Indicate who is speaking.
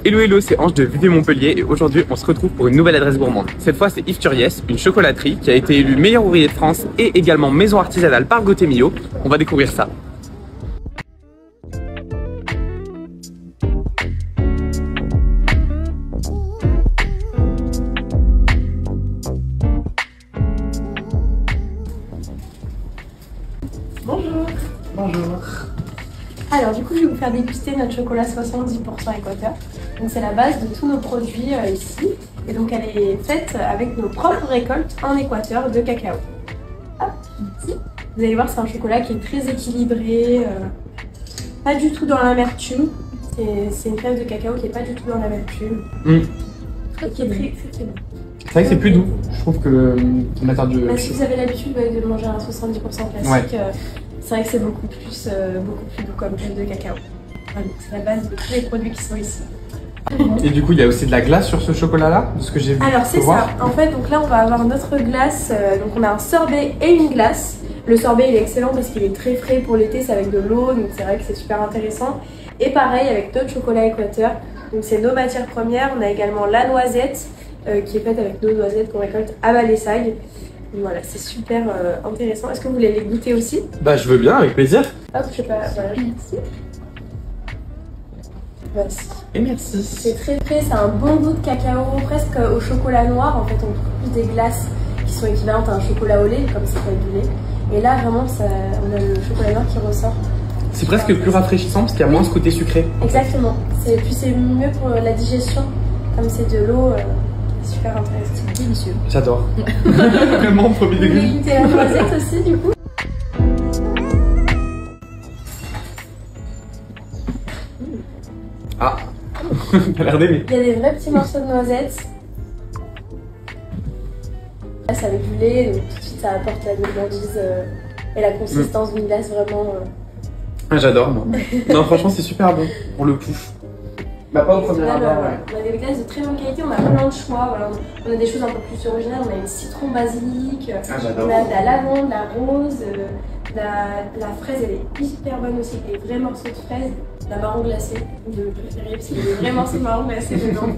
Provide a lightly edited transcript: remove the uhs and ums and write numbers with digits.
Speaker 1: Hello hello, c'est Ange de Vivé Montpellier et aujourd'hui on se retrouve pour une nouvelle adresse gourmande. Cette fois c'est Yves Turiès, une chocolaterie qui a été élue meilleur ouvrier de France et également maison artisanale par Gauthier Millot. On va découvrir ça.
Speaker 2: Bonjour.
Speaker 1: Bonjour.
Speaker 2: Alors du coup je vais vous faire déguster notre chocolat 70% Équateur. Donc c'est la base de tous nos produits ici. Et donc elle est faite avec nos propres récoltes en Équateur de cacao. Hop, ici. Vous allez voir, c'est un chocolat qui est très équilibré, pas du tout dans l'amertume. C'est une crème de cacao qui est pas du tout dans l'amertume. Qui est très bon.
Speaker 1: C'est vrai que c'est plus doux, je trouve que en matière de...
Speaker 2: Bah, si vous avez l'habitude de manger un 70% classique,
Speaker 1: ouais.
Speaker 2: C'est vrai que c'est beaucoup plus doux comme crème de cacao. Voilà, c'est la base de tous les produits qui sont ici.
Speaker 1: Et du coup il y a aussi de la glace sur ce chocolat là, de ce que j'ai vu.
Speaker 2: Alors c'est ça, en fait donc là on va avoir notre glace, donc on a un sorbet et une glace. Le sorbet il est excellent parce qu'il est très frais pour l'été, c'est avec de l'eau, donc c'est vrai que c'est super intéressant. Et pareil avec d'autres chocolats Équateur, donc c'est nos matières premières, on a également la noisette qui est faite avec nos noisettes qu'on récolte à Valessague. Voilà, c'est super intéressant. Est-ce que vous voulez les goûter aussi?
Speaker 1: Bah je veux bien, avec plaisir.
Speaker 2: Hop, je sais pas, voilà, merci. Voici.
Speaker 1: Et merci.
Speaker 2: C'est très frais, c'est un bon goût de cacao, presque au chocolat noir. En fait, on trouve plus des glaces qui sont équivalentes à un chocolat au lait, comme c'est avec du lait. Et là, vraiment, on a le chocolat noir qui ressort.
Speaker 1: C'est presque plus rafraîchissant parce qu'il y a moins ce côté sucré.
Speaker 2: Exactement. Puis c'est mieux pour la digestion, comme c'est de l'eau. C'est super intéressant. C'est délicieux.
Speaker 1: J'adore. Vraiment, premier
Speaker 2: Vous voulez
Speaker 1: degré.
Speaker 2: goûter la noisette aussi, du coup?
Speaker 1: Ah, t'as l'air d'aimer.
Speaker 2: Il y a des vrais petits morceaux de noisettes. Là, c'est avec du lait, donc tout de suite ça apporte la gourmandise et la consistance d'une glace vraiment.
Speaker 1: Ah, j'adore moi. Non, franchement, c'est super bon pour le coup. Bah, pas au premier
Speaker 2: Là,
Speaker 1: abord, ouais.
Speaker 2: on a des glaces de très bonne qualité, on a plein de choix. Voilà. On a des choses un peu plus originales, on a une citron basilic,
Speaker 1: Ah, j'adore.
Speaker 2: on a de la lavande, de la rose, la fraise, elle est hyper bonne aussi, avec des vrais morceaux de fraise, la marron glacée, de préférer parce qu'il y a des vrais morceaux de marron glacé dedans.